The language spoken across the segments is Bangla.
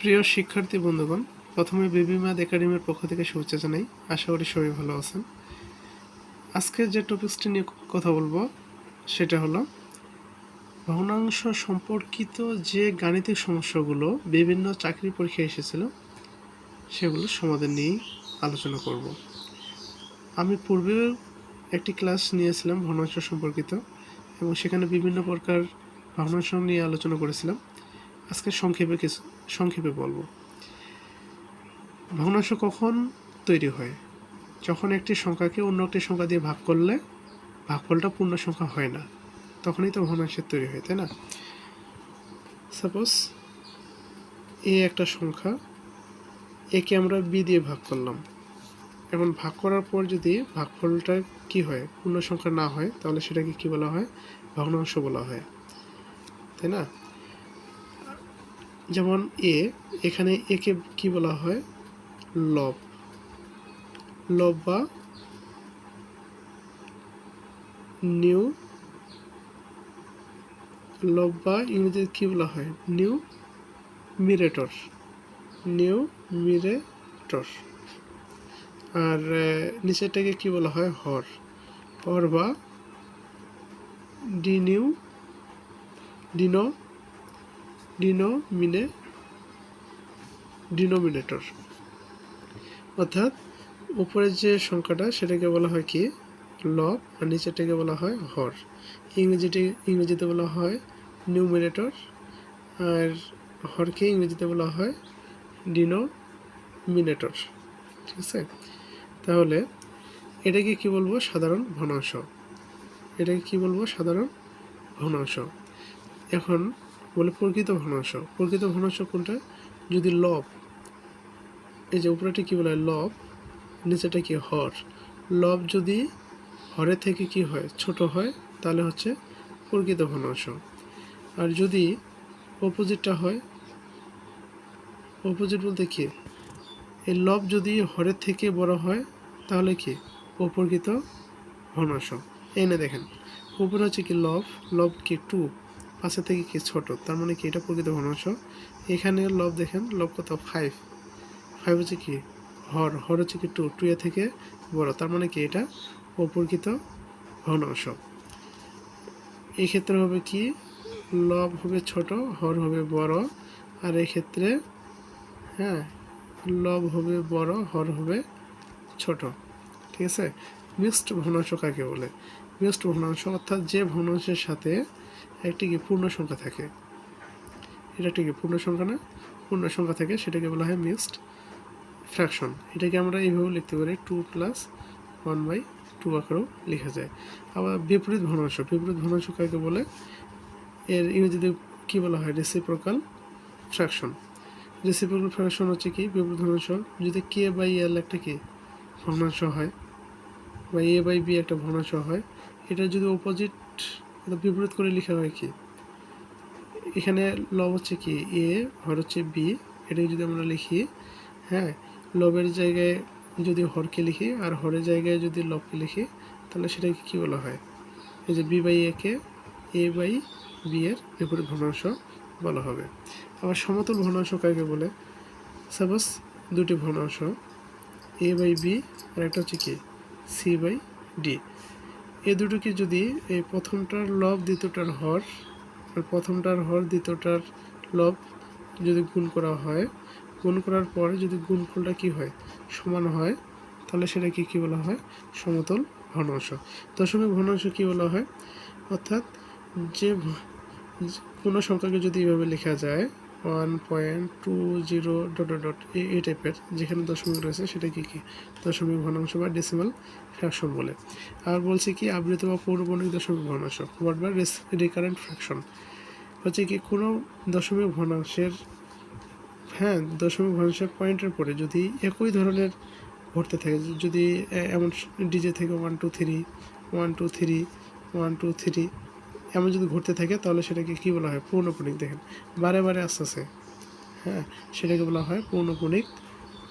প্রিয় শিক্ষার্থী বন্ধুগণ, প্রথমে বেবি ম্যাথ একাডেমির পক্ষ থেকে শুভেচ্ছা জানাই। আশা করি সবাই ভালো আছেন। আজকে যে টপিকসটি নিয়ে কথা বলবো সেটা হলো ভগ্নাংশ সম্পর্কিত যে গাণিতিক সমস্যাগুলো বিভিন্ন চাকরি পরীক্ষায় এসেছিল সেগুলো সমাধান নিয়েই আলোচনা করব। আমি পূর্বে একটি ক্লাস নিয়েছিলাম ভগ্নাংশ সম্পর্কিত এবং সেখানে বিভিন্ন প্রকার ভগ্নাংশ নিয়ে আলোচনা করেছিলাম। আজকে সংক্ষেপে বলবো। ভগ্নাংশ কখন তৈরি হয়? যখন একটি সংখ্যাকে অন্য একটি সংখ্যা দিয়ে ভাগ করলে ভাগফলটা পূর্ণ সংখ্যা হয় না, তখনই তো ভগ্নাংশের তৈরি হয়, তাই না? সাপোজ এ একটা সংখ্যা, একে আমরা বি দিয়ে ভাগ করলাম। এখন ভাগ করার পর যদি ভাগফলটা কি হয়, পূর্ণ সংখ্যা না হয়, তাহলে সেটাকে কি বলা হয়? ভগ্নাংশ বলা হয়, তাই না? যেমন এখানে একে কি বলা হয়? লব বা নিউ লব বা ইংরেজিতে কি বলা হয়? নিউমিরেটর। আর নিচেরটাকে কি বলা হয়? হর বা ডিনোমিনেটর। অর্থাৎ উপরের যে সংখ্যাটা সেটাকে বলা হয় কি? লব, আর নিচেরটাকে বলা হয় হর। ইংরেজিতে বলা হয় নিউমিনেটর, আর হরকে ইংরেজিতে বলা হয় ডিনোমিনেটর। ঠিক আছে? তাহলে এটাকে কি বলবো? সাধারণ ভগ্নাংশ। এখন বলে প্রকৃত ভগ্নাংশ কোনটা? যদি লব, এই যে উপরেটা কি বলা হয়? লব, নিচেটা কি? হর। লব যদি হরের থেকে কি হয়? ছোট হয়, তাহলে হচ্ছে প্রকৃত ভগ্নাংশ। আর যদি অপোজিটটা হয়, অপোজিট বলতে কি? এই লব যদি হরের থেকে বড় হয়, তাহলে কি? অপ্রকৃত ভগ্নাংশ। এনে দেখেন, উপরে হচ্ছে কি? লব কি? 2, পাশে থেকে কি? ছোট, তার মানে কি? এটা প্রকৃত ভগ্নাংশ। এখানে লব দেখেন, লব কত? 5 হচ্ছে কি? হর হচ্ছে কি? 2 এর থেকে বড়, তার মানে কি? এটা অপ্রকৃত ভগ্নাংশ। এই ক্ষেত্রে হবে কি? লব হবে ছোট, হর হবে বড়। আর এই ক্ষেত্রে লব হবে বড়, হর হবে ছোট। ঠিক আছে? মিক্সড ভগ্নাংশ কাকে বলে? মিক্সড ভগ্নাংশ অর্থাৎ যে ভগ্নাংশের সাথে একটি কি? পূর্ণ সংখ্যা থাকে। এটা একটি কি? পূর্ণ সংখ্যা থাকে, সেটাকে বলা হয় মিক্সড ফ্র্যাকশন। এটাকে আমরা এইভাবে লিখতে পারি, 2 + 1/2 আকারেও লেখা যায়। আবার বিপরীত ভগ্নাংশ কাকে বলে? এর ইংরেজিতে কি বলা হয়? রেসিপ্রোকাল ফ্র্যাকশন হচ্ছে কি? বিপরীত ভগ্নাংশ। যদি k/l একটা কি? ভগ্নাংশ হয়, বা a/b একটা ভগ্নাংশ হয়, এটা যদি অপোজিট বিপরীত করে লেখা হয় কি? এখানে লব হচ্ছে কি? a, হর হচ্ছে b। এটাকে যদি আমরা লিখি, লবের জায়গায় যদি হরকে লিখি আর হরের জায়গায় যদি লবকে লিখি, তাহলে সেটাকে কি বলা হয়? এই যে b/a কে a/b এর বিপরীত ভগ্নাংশ বলা হবে। আবার সমতুল ভগ্নাংশ কাকে বলে? সাপোজ দুটি ভগ্নাংশ, a/b আর একটা হচ্ছে কি? c/d। এই দুটোকে যদি এই প্রথমটার লব দ্বিতীয়টার হর, আর প্রথমটার হর দ্বিতীয়টার লব যদি গুণ করা হয়, গুণ করার পরে যদি গুণফলটা কি হয়? সমান হয়, তাহলে সেটাকে কি বলা হয়? সমতুল ভগ্নাংশ। দশমিক ভগ্নাংশ কি বলা হয়? অর্থাৎ যে কোনো সংখ্যাকে যদি এইভাবে লেখা যায়, 1.20 ... এই টাইপের যেখানে দশমিক রয়েছে, সেটাকে কি? দশমিক ভগ্নাংশ বা ডেসিমাল ফ্র্যাকশন বলে। আর বলছে কি? আবৃত বা পৌরবণিক দশমিক ভগ্নাংশ বা রিকারেন্ট ফ্র্যাকশন হচ্ছে কি? কোনো দশমিক ভগ্নাংশের পয়েন্টের পরে যদি একই ধরনের ঘটতে থাকে, যদি এমন ডিজে থেকে 1 2 3 1 2 3 1 2 3 এমন যদি ঘটতে থাকে, তাহলে সেটাকে কি বলা হয়? পৌনঃপুনিক। দেখেন বারে আসতেছে, সেটাকে বলা হয় পৌনঃপুনিক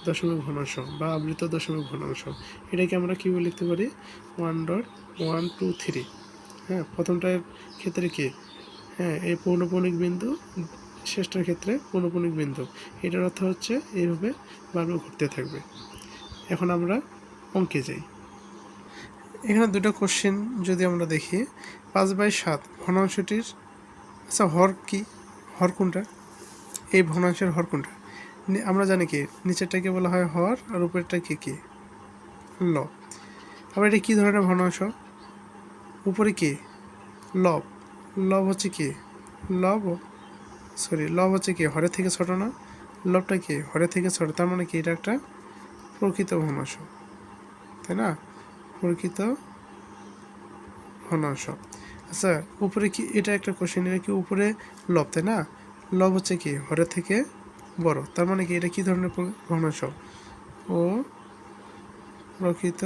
দশমিক ভগ্নাংশ বা আবৃত দশমিক ভগ্নাংশ। এটাকে আমরা কি বলে লিখতে পারি? 1.123। প্রথমটার ক্ষেত্রে কি? এই পৌনঃপুনিক বিন্দু শেষটার ক্ষেত্রে অনুভূমিক বিন্দু। এটার অর্থ হচ্ছে এইভাবে বারবার ঘুরতে থাকবে। এখন আমরা অঙ্কে যাই। এখানে দুটো কোশ্চেন যদি আমরা দেখি, 5/7 ভগ্নাংশটির আচ্ছা হর কি, হর কোনটা, এই ভগ্নাংশের হর কোনটা? আমরা জানি কি নিচেরটাকে বলা হয় হর আর উপরেরটা কি লব। আবার এটা কী ধরনের ভগ্নাংশ? উপরে কি লব, লব হচ্ছে কি লব হচ্ছে কি হরের থেকে ছোট না, লবটা কি হরের থেকে ছোট, তার মানে কি এটা একটা প্রকৃত ভগ্নাংশ, তাই না? প্রকৃত ভগ্নাংশ। আচ্ছা উপরে কি, এটা একটা কোশ্চেন, এটা কি উপরে লব, তাই না? লব হচ্ছে কি হরের থেকে বড়, তার মানে কি এটা কি ধরনের ভগ্নাংশ? ও প্রকৃত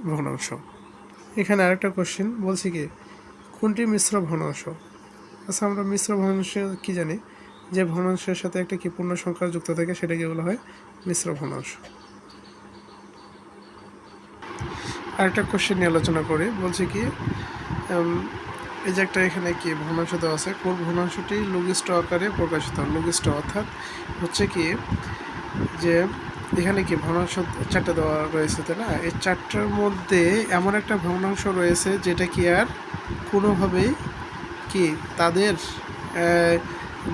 ভগ্নাংশ। এখানে আরেকটা কোশ্চেন বলছি কি কোনটি মিশ্র ভগ্নাংশ? আচ্ছা আমরা মিশ্র ভগ্নাংশ কি জানি, যে ভগ্নাংশের সাথে একটা কি পূর্ণ সংখ্যা যুক্ত থাকে সেটাকে বলা হয় মিশ্র ভগ্নাংশ। আরেকটা কোশ্চেন নিয়ে আলোচনা করি, বলছে কি এই যে একটা এখানে কি ভগ্নাংশ দেওয়া আছে, কোন ভগ্নাংশটি লঘিষ্ঠ আকারে প্রকাশিত? লঘিষ্ঠ অর্থাৎ হচ্ছে কি যে এখানে কি ভগ্নাংশ 4টা দেওয়া রয়েছে, তাই না? এই 4টার মধ্যে এমন একটা ভগ্নাংশ রয়েছে যেটা কি আর কোনোভাবেই কি তাদের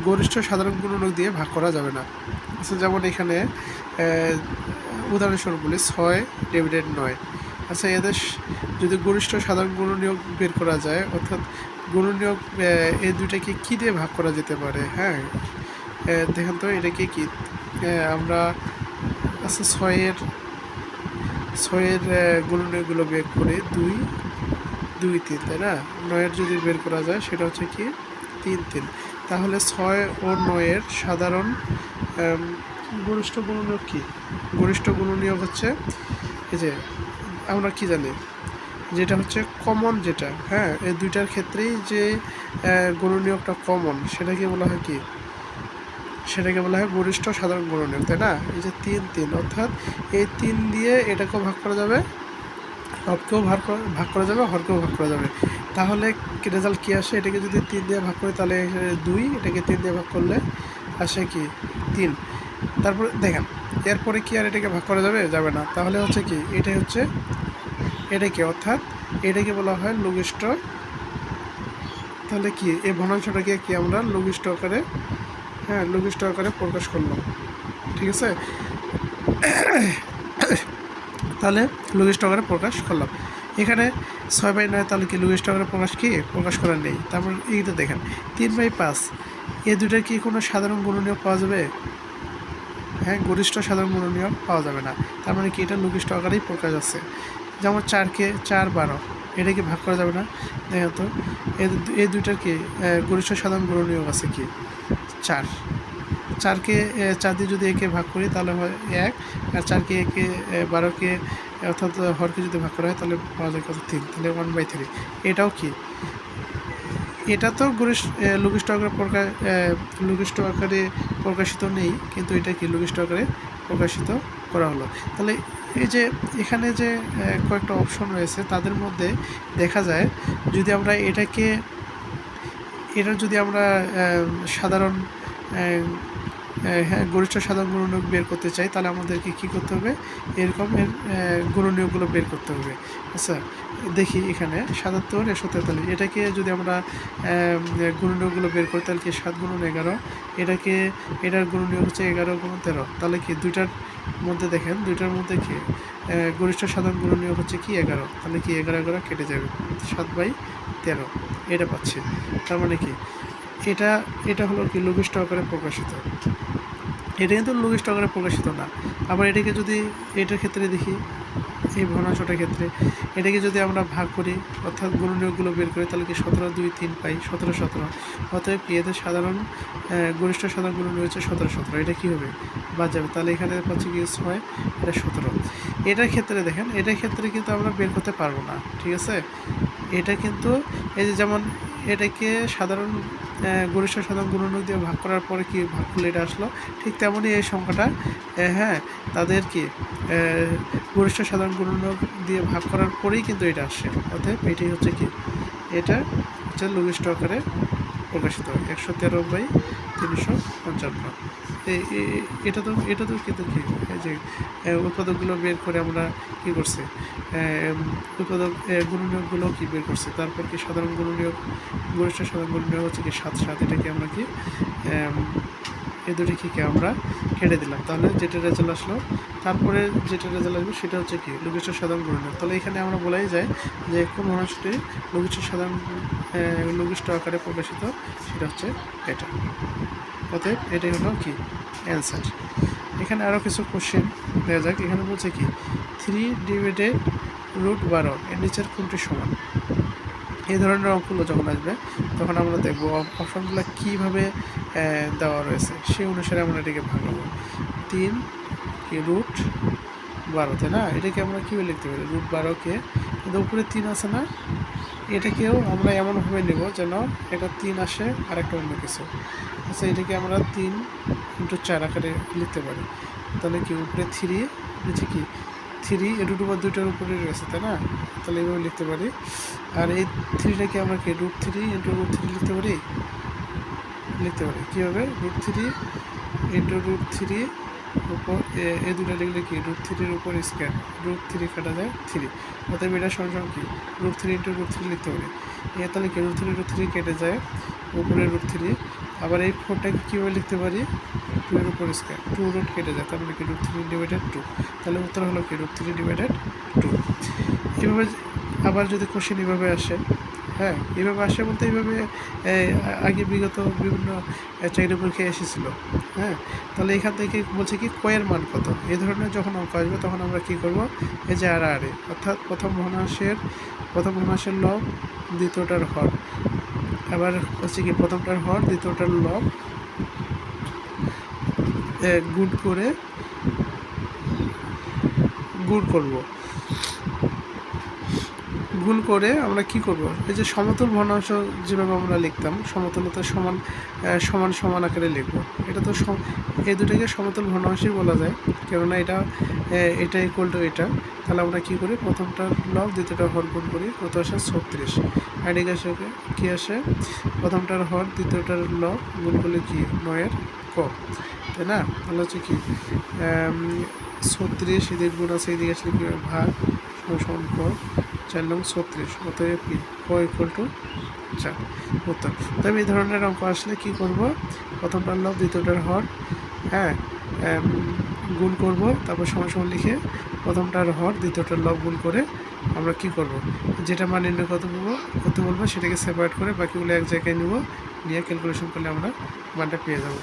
গরিষ্ঠ সাধারণ গুণনীয়ক দিয়ে ভাগ করা যাবে না। আচ্ছা যেমন এখানে উদাহরণস্বরূপ বলি 6/9। আচ্ছা এদের যদি গরিষ্ঠ সাধারণ গুণনীয়ক বের করা যায়, অর্থাৎ গুণনীয়ক এই দুইটাকে কী দিয়ে ভাগ করা যেতে পারে? হ্যাঁ দেখেন তো এটাকে কি আমরা আচ্ছা 6-এর গুণনীয়কগুলো বের করে 2, 2, 3, তাই না? 9-এর যদি বের করা যায় সেটা হচ্ছে কি 3, 3। তাহলে 6 ও 9-এর সাধারণ গরিষ্ঠ গুণনীয়ক কি? গরিষ্ঠ গুণনীয়ক হচ্ছে এই যে আমরা কি জানি যেটা হচ্ছে কমন, যেটা হ্যাঁ এই দুইটার ক্ষেত্রেই যে গুণনীয়কটা কমন সেটাকে বলা হয় কি? সেটাকে বলা হয় গরিষ্ঠ সাধারণ গুণনীয়ক, তাই না? এই যে 3, 3 অর্থাৎ এই 3 দিয়ে এটাকেও ভাগ করা যাবে, লবকেও ভাগ করা যাবে, হরকেও ভাগ করা যাবে। তাহলে রেজাল্ট কী আসে? এটাকে যদি 3 দিয়ে ভাগ করি তাহলে 2, এটাকে 3 দিয়ে ভাগ করলে আসে কি 3। তারপরে দেখেন এরপরে কি আর এটাকে ভাগ করা যাবে না। তাহলে হচ্ছে কি এটাই হচ্ছে এটাকে, অর্থাৎ এটাকে বলা হয় লঘিষ্ঠ। তাহলে কি এই ভগ্নাংশটাকে কি আমরা লঘিষ্ঠ আকারে লঘিষ্ঠ আকারে প্রকাশ করলাম, ঠিক আছে? তাহলে লঘিষ্ঠ আকারে প্রকাশ করলাম। এখানে 6/9 তাহলে কি লঘিষ্ঠ আকারে প্রকাশ করার নেই। তারপর এইটা দেখেন 3/5 এই দুইটার কি কোনো সাধারণ গুণনীয়ক পাওয়া যাবে? হ্যাঁ গরিষ্ঠ সাধারণ গুণনীয়ক পাওয়া যাবে না, তার মানে কি এটা লঘিষ্ঠ আকারেই প্রকাশ আছে। যেমন 4-কে 4/12 এটাকে ভাগ করা যাবে না। দেখেন তো এই দুইটার কি গরিষ্ঠ সাধারণ গুণনীয়ক আছে কি 4। 4-কে 4 দিয়ে যদি একে ভাগ করি তাহলে হয় 1, আর 4-কে একে 12-কে অর্থাৎ হরকে যদি ভাগ করা হয় তাহলে পাওয়া যায় কত 3, তাহলে 1/3। এটাও কি এটা তো লঘিষ্ঠ আকারে প্রকাশিত নেই, কিন্তু এটা কি লঘিষ্ঠ আকারে প্রকাশিত করা হলো। তাহলে এই যে এখানে যে কয়েকটা অপশন রয়েছে তাদের মধ্যে দেখা যায় যদি আমরা এটার যদি আমরা সাধারণ গরিষ্ঠ সাধারণ গুণনীয়ক বের করতে চাই তাহলে আমাদেরকে কী করতে হবে? এরকমের গুণনীয়কগুলো বের করতে হবে। আচ্ছা দেখি এখানে 77, 143 এটাকে যদি আমরা গুণনীয়কগুলো বের করি তাহলে কি 7 × 11, এটার গুণনীয়ক হচ্ছে 11 × 13। তাহলে কি দুইটার মধ্যে দেখেন দুইটার মধ্যে কি গরিষ্ঠ সাধারণ গুণনীয়ক হচ্ছে কি 11, তাহলে কি 11 কেটে যাবে 7/13 এটা পাচ্ছি। তার মানে কি এটা হলো কি লঘিষ্ঠ আকারে প্রকাশিত। এটা কিন্তু লঘিষ্ঠ আকারে প্রকাশিত না। আবার এটাকে যদি এটার ক্ষেত্রে দেখি, এই ভগ্নাংশটার ক্ষেত্রে এটাকে যদি আমরা ভাগ করি অর্থাৎ গুণনীয়কগুলো বের করি তাহলে কি 17, 2, 3 পাই 17, 17। অতএব কি এদের সাধারণ গরিষ্ঠ সাধারণ গুণনীয়ক হচ্ছে 17, 17। এটা কী হবে? বাদ যাবে। তাহলে এখানে পাচ্ছি কি 6, এটা 17। এটার ক্ষেত্রে দেখেন এটার ক্ষেত্রে কিন্তু আমরা বের করতে পারবো না, ঠিক আছে? এটা কিন্তু এই যে যেমন এটাকে সাধারণ গরিষ্ঠ সাধারণ গুণনীয়ক দিয়ে ভাগ করার পরে কি ভাগফল এটা আসলো, ঠিক তেমনই এই সংখ্যাটা তাদের কি গরিষ্ঠ সাধারণ গুণনীয়ক দিয়ে ভাগ করার পরেই কিন্তু এটা আসে। অতএব এটাই হচ্ছে কি এটা হচ্ছে লঘিষ্ঠ আকারে প্রকাশিত হয় 113/355। এটা তো কিন্তু কি এই যে উৎপাদকগুলো বের করে আমরা কি করছি, উৎপাদক গুণনীয়কগুলো কি বের করছি, তারপর কি সাধারণ গুণনীয়ক, গরিষ্ঠ সাধারণ গুণনীয়ক হচ্ছে কি 7 এটাকে আমরা কি এই দুটি কি আমরা কেটে দিলাম, তাহলে যেটা রেজাল্ট আসলো, তারপরে যেটা রেজাল্ট আসবে সেটা হচ্ছে কি লঘিষ্ঠ সাধারণ গুণনীয়ক। তাহলে এখানে আমরা বলাই যায় যে কোন ভগ্নাংশটি লঘিষ্ঠ আকারে প্রকাশিত, সেটা হচ্ছে এটা। অতএব এটাই হলো কি অ্যান্সার। এখানে আরও কিছু কোশ্চেন দেওয়া যাক। এখানে বলছে কি 3/√12 এর নিচের কোনটি সমান। এই ধরনের অঙ্কগুলো যখন আসবে তখন আমরা দেখব অপশনগুলো কীভাবে দেওয়া রয়েছে, সেই অনুসারে আমরা এটাকে ভাঙাবো। 3√12, তাই না? এটাকে আমরা কীভাবে লিখতে পারি, √12কে উপরে 3 আছে না, এটাকেও আমরা এমনভাবে নেব যেন এটা 3 আসে আর একটা অন্য কিছু। আচ্ছা, এটাকে আমরা 3x4 আকারে লিখতে পারি। তাহলে কি উপরে 3, নিচে কি 3, এই দুটোর উপরে রয়েছে, তাই না? তাহলে এইভাবে লিখতে পারি। আর এই 3টাকে আমরা কি √3 × √3 লিখতে পারি কীভাবে, √3 × √3 উপর এই দুটো লিখলে কি √3 উপর স্কয়ার, √3 কাটা যায় 3, অতএব এটা সমান কি √3 × √3 লিখতে পারি। তাহলে কি √3 কেটে যায় উপরে √3। আবার এই 4টাকে কীভাবে লিখতে পারি, 2 এর উপর স্কয়ার, 2 রুট কেটে যায়, তার মানে কি √3/2। তাহলে উত্তর হলো কি √3/2। এভাবে আবার যদি কোশ্চেন এভাবে আসে, হ্যাঁ এইভাবে আসে বলতে এইভাবে আগে বিগত বিভিন্ন চাকরি পরীক্ষায় এসেছিল, হ্যাঁ। তাহলে এখান থেকে বলছে কি কয়ের মান কত, এই ধরনের যখন অঙ্ক আসবে তখন আমরা কি করব, এই যে আর অর্থাৎ প্রথম ভগ্নাংশের লব দ্বিতীয়টার হর, আবার হচ্ছে কি প্রথমটার হর দ্বিতীয়টার লব গুণ করে আমরা কি করব, এই যে সমতল ভগ্নাংশ যেভাবে আমরা লিখতাম, সমতলতা সমান আকারে লিখব। এটা তো এই দুটোকে সমতল ভগ্নাংশই বলা যায়, কেননা এটা ইকুয়াল টু এটা। তাহলে আমরা কি করি, প্রথমটার লব দ্বিতীয়টার হর গুণ করি, কত আসে 36। আর এদিকে কি আসে, প্রথমটার হর দ্বিতীয়টার লব গুণ করলে কি 9-এর ক, তাই না? তাহলে হচ্ছে কি 36, এদিকে গুণ আছে, এদিকে আসলে কি ভাগ সমান ক, 4 নং 36, অতএব কি ক ইকুয়াল টু 4 উত্তর। তবে এই ধরনের অঙ্ক আসলে কি করব, প্রথমটার লব দ্বিতীয়টার হর, হ্যাঁ গুণ করব, তারপর সমান লিখে প্রথমটার হর দ্বিতীয়টার লব গুণ করে আমরা কি করব, যেটা মান নির্ণয় করতে বলবো সেটাকে সেপারেট করে বাকিগুলো এক জায়গায় নিব, নিয়ে ক্যালকুলেশন করলে আমরা মানটা পেয়ে যাব।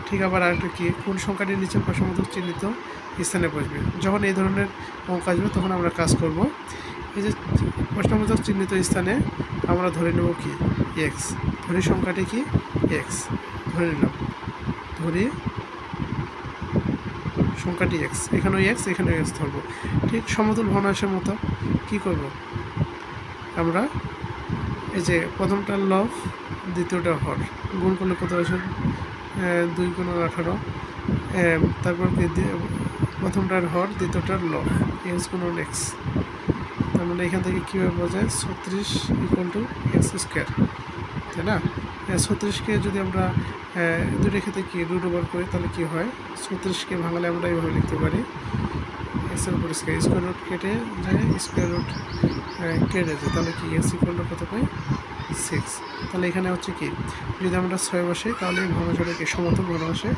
ঠিক আবার আরেকটা কি, কোন সংখ্যাটির নিচে প্রশ্নবোধক চিহ্নিত স্থানে বসবে। যখন এই ধরনের অঙ্ক আসবে তখন আমরা কাজ করব, এই যে প্রশ্নবোধক চিহ্নিত স্থানে আমরা ধরে নেব কি এক্স, ধরি সংখ্যাটি কি এক্স ধরে নিলাম, ধরি সংখ্যাটি এক্স, এখানেও এক্স এখানেও এক্স ধরবো। ঠিক সমতল ভগ্নাংশের মতো কি করব, আমরা এই যে প্রথমটার লব দ্বিতীয়টার হর গুণ করলে কত আসে 2 × 18, তারপর কি প্রথমটার হর দ্বিতীয়টার লব এক্স গুণন এক্স, তার মানে এখান থেকে কীভাবে বোঝায় 36 = x², তাই না? 36কে যদি আমরা দুটো ক্ষেত্রে কি √ওভার করি তাহলে কি হয়, 36কে ভাঙালে আমরা এইভাবে লিখতে পারি এক্সের উপর স্কয়ার রুট কেটে যায়, স্কয়ার রুট কেটে যায়, তাহলে কি x = কত পাই 6। তাহলে এখানে হচ্ছে কি যদি আমরা 6 বসাই তাহলে এই ভগ্নাংশটা কি সমতল ভগ্নাংশে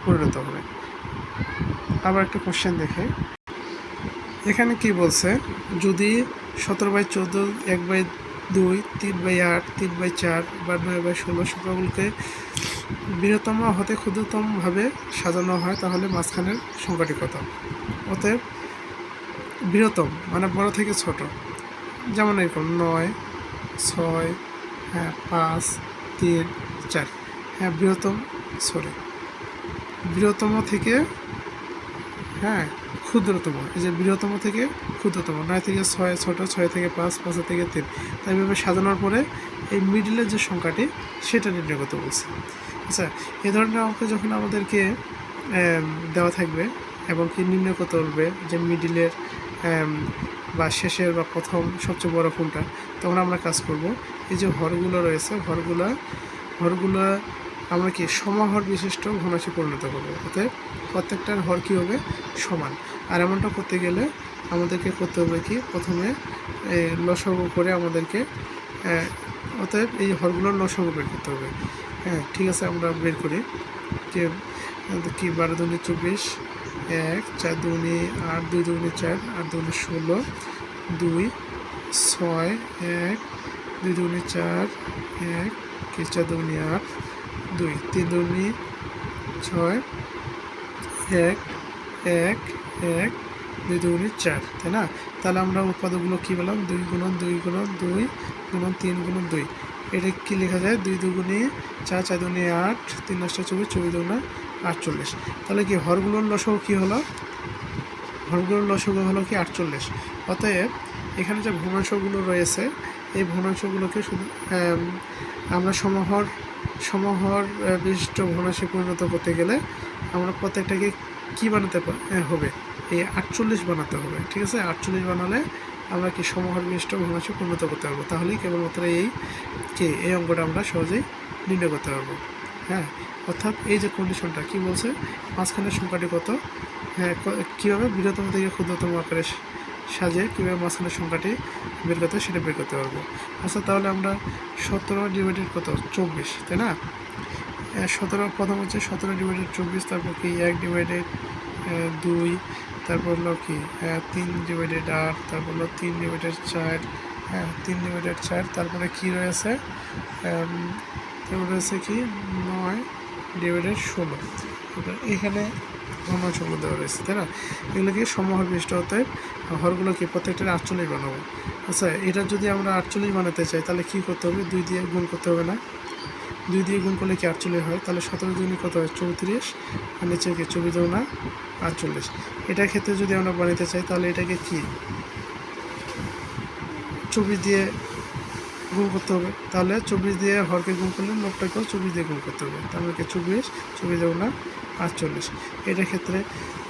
পরিণত হবে। আবার একটা কোশ্চেন দেখে, এখানে কি বলছে, যদি 17/14, 1/2, 3/8, 3/4 বা 9/16 সংখ্যাগুলোকে বৃহত্তম হতে ক্ষুদ্রতমভাবে সাজানো হয় তাহলে মাঝখানের সংখ্যাটি কত। অতএব বৃহত্তম মানে বড় থেকে ছোট, যেমন এরকম 9, 6, 5, 3, 4, বৃহত্তম থেকে ক্ষুদ্রতম, এই যে বৃহত্তম থেকে ক্ষুদ্রতম, 9 থেকে 6 ছোট, 6 থেকে 5, 5 থেকে 3, তাই এইভাবে সাজানোর পরে এই মিডিলের যে সংখ্যাটি সেটা নির্ণয় করতে বলছে। আচ্ছা, এই ধরনের অঙ্ক যখন আমাদেরকে দেওয়া থাকবে এবং কি নির্ণয় করতে বলবে যে মিডিলের বা শেষের বা প্রথম সবচেয়ে বড় কোনটা, তখন আমরা কাজ করব এই যে হরগুলো রয়েছে, হরগুলো হরগুলো আমরা কি সমাহর বিশিষ্ট ভগ্নাংশে পরিণত করবো, অতএব প্রত্যেকটার হর কী হবে, সমান। আর এমনটা করতে গেলে আমাদেরকে করতে হবে কি, প্রথমে লসাগু করে আমাদেরকে অতএব এই হরগুলোর লসাগু বের করতে হবে। হ্যাঁ ঠিক আছে, আমরা বের করি যে কি 12 দুগুণে 24, 1 4 দুগুণে 8, 2 দুগুণে 4, 8 দুগুণে 16, 2 6, 1 2 দুগুণে 4, 1 4 দুগুণে 8, 2 3 দুগুণে 6, 1 1 1 2 দুগুণে 4, তাই না? তাহলে আমরা উৎপাদকগুলো কী পেলাম, 2 গুণন 2 গুণন 2 গুণন 3 গুণন 2। এটা কি লেখা যায়, 2 দুগুণে 4, 4 দুগুণে 8, 3 9 24, 24 দুগুণে 48। তাহলে কি হরগুলোর লসাগু কী হলো, হরগুলোর লসাগু হলো কি 48। অতএব এখানে যে ভগ্নাংশগুলো রয়েছে এই ভগ্নাংশগুলোকে শুধু আমরা সমাহর বিশিষ্ট ভগ্নাংশে পরিণত করতে গেলে আমরা প্রত্যেকটাকে কী বানাতে হবে, এই 48 বানাতে হবে। ঠিক আছে, 48 বানালে আমরা কি সমাহর বিশিষ্ট ভগ্নাংশে পরিণত করতে পারবো। তাহলেই কেবলমাত্র এই অঙ্কটা আমরা সহজেই নির্ণয় করতে পারবো। হ্যাঁ, অর্থাৎ এই যে কন্ডিশনটা কি বলছে, মাঝখানের সংখ্যাটি কত, হ্যাঁ কীভাবে বৃহত্তম থেকে ক্ষুদ্রতম আকারে সাজিয়ে কীভাবে মাঝখানের সংখ্যাটি বের করতে সেটা বের করতে পারবো। আচ্ছা তাহলে আমরা 17 ডিভাইডেড কত 24, তাই না? 17 প্রথম হচ্ছে 17 ডিভাইডেড 24, তারপর কি 1 ডিভাইডেড 2, তারপর হলো কি 3 ডিভাইডেড 8, তারপর হলো 3 ডিভাইডেড 4, হ্যাঁ 3 ডিভাইডেড 4, তারপরে কি রয়েছে, তারপরে রয়েছে কি 9 ডিভাইডেড 16। এখানে ভগ্নাংশগুলো দেওয়া রয়েছে, তাই না? এগুলোকে সমহর বিশিষ্ট হতে হরগুলোকে প্রত্যেকটার 48 বানাবো। আচ্ছা এটা যদি আমরা 48 বানাতে চাই তাহলে কী করতে হবে, 2 দিয়ে গুণ করতে হবে না? 2 দিয়ে গুণ করলে কি 48 হয়, তাহলে 17 দুগুণে কত হয় 34, আর নিচে কি 24 দুগুণে 48। এটার ক্ষেত্রে যদি আমরা বানাতে চাই তাহলে এটাকে কি 24 দিয়ে গুণ করতে হবে, তাহলে 24 দিয়ে হরকে গুণ করলে লোকটাকেও 24 দিয়ে গুণ করতে হবে, তাহলে 24 দুগুণে 48। এটার ক্ষেত্রে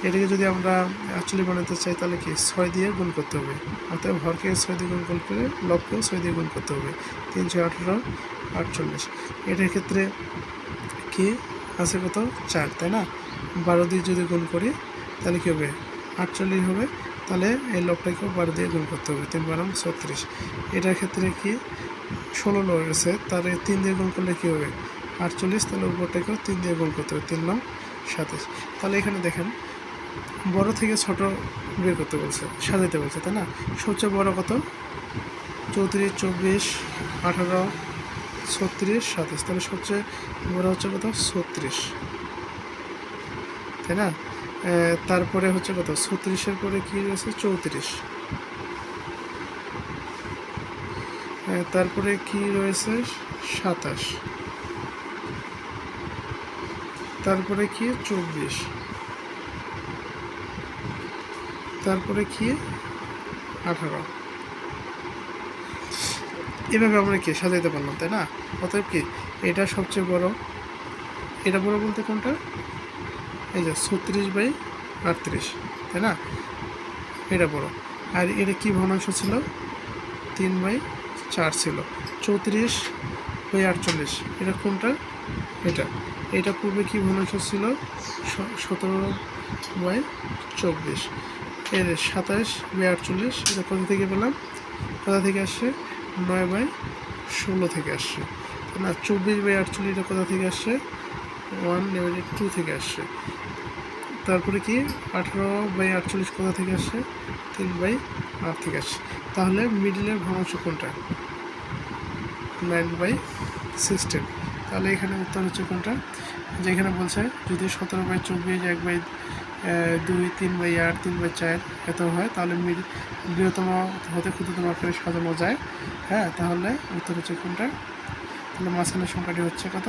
এটাকে যদি আমরা 48 বানাতে চাই তাহলে কি 6 দিয়ে গুণ করতে হবে, অর্থাৎ হরকে 6 দিয়ে গুণ করলে লবকেও 6 দিয়ে গুণ করতে হবে, 3 6 18 48। এটার ক্ষেত্রে কি আছে কত 4, তাই না? 12 দিয়ে যদি গুণ করি তাহলে কী হবে 48 হবে, তাহলে এই লবটাকেও 12 দিয়ে গুণ করতে হবে, 3 12 36। এটার ক্ষেত্রে কি 16 রয়েছে, তাহলে 3 দিয়ে গুণ করলে কী হবে 48, তাহলে উপরটাকেও 3 দিয়ে গুণ করতে হবে, 3 9 27। তাহলে এখানে দেখেন বড় থেকে ছোট বের করতে বলছে, সাজাতে বলছে, তাই না? সবচেয়ে বড় কত 34 24 18 36 27, তাহলে সবচেয়ে বড় হচ্ছে কত 36, তাই না? তারপরে হচ্ছে কত 36-এর পরে কি রয়েছে 34, তারপরে কি রয়েছে 27, তারপরে কি 24, তারপরে কি 18। এভাবে আমরা কি সাজাইতে পারলাম, তাই না? অতএব কি এটা সবচেয়ে বড়, এটা বড় বলতে কোনটা, এই যে 36/38, তাই না? এটা বড়। আর এটা কি ভগ্নাংশ ছিল 3/4 ছিল। 34/48 এটা কোনটা, এটা পূর্বে কি ভগ্নাংশ ছিল 17/24। এর 27/48 এটা কোথা থেকে পেলাম, কোথা থেকে আসছে 9/16 থেকে আসছে, না 24/48 এটা কোথা থেকে আসছে 1/2 থেকে আসছে। তারপরে কি 18/48 কোথা থেকে আসছে 3/8 থেকে আসছে। তাহলে মিডিলের ভগ্নাংশ কোনটা 9/16। তাহলে এখানে উত্তর হচ্ছে কোনটা, যেখানে বলছে যদি 17/24 1/2 3/8 3/4 এত হয় তাহলে বৃহত্তম হতে ক্ষুদ্রতম আকারে সাজানো যায়। হ্যাঁ তাহলে উত্তর হচ্ছে কোনটা, তাহলে মাঝখানের সংখ্যাটি হচ্ছে কত,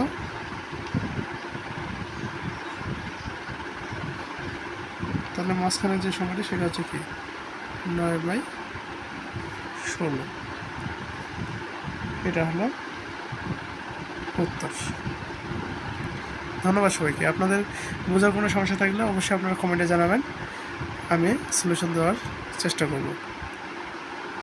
তাহলে মাঝখানের যে সংখ্যাটি সেটা হচ্ছে কি 9/16। এটা হলো উত্তর। ধন্যবাদ সবাইকে। আপনাদের বোঝার কোনো সমস্যা থাকলে অবশ্যই আপনারা কমেন্টে জানাবেন, আমি সলিউশন দেওয়ার চেষ্টা করব।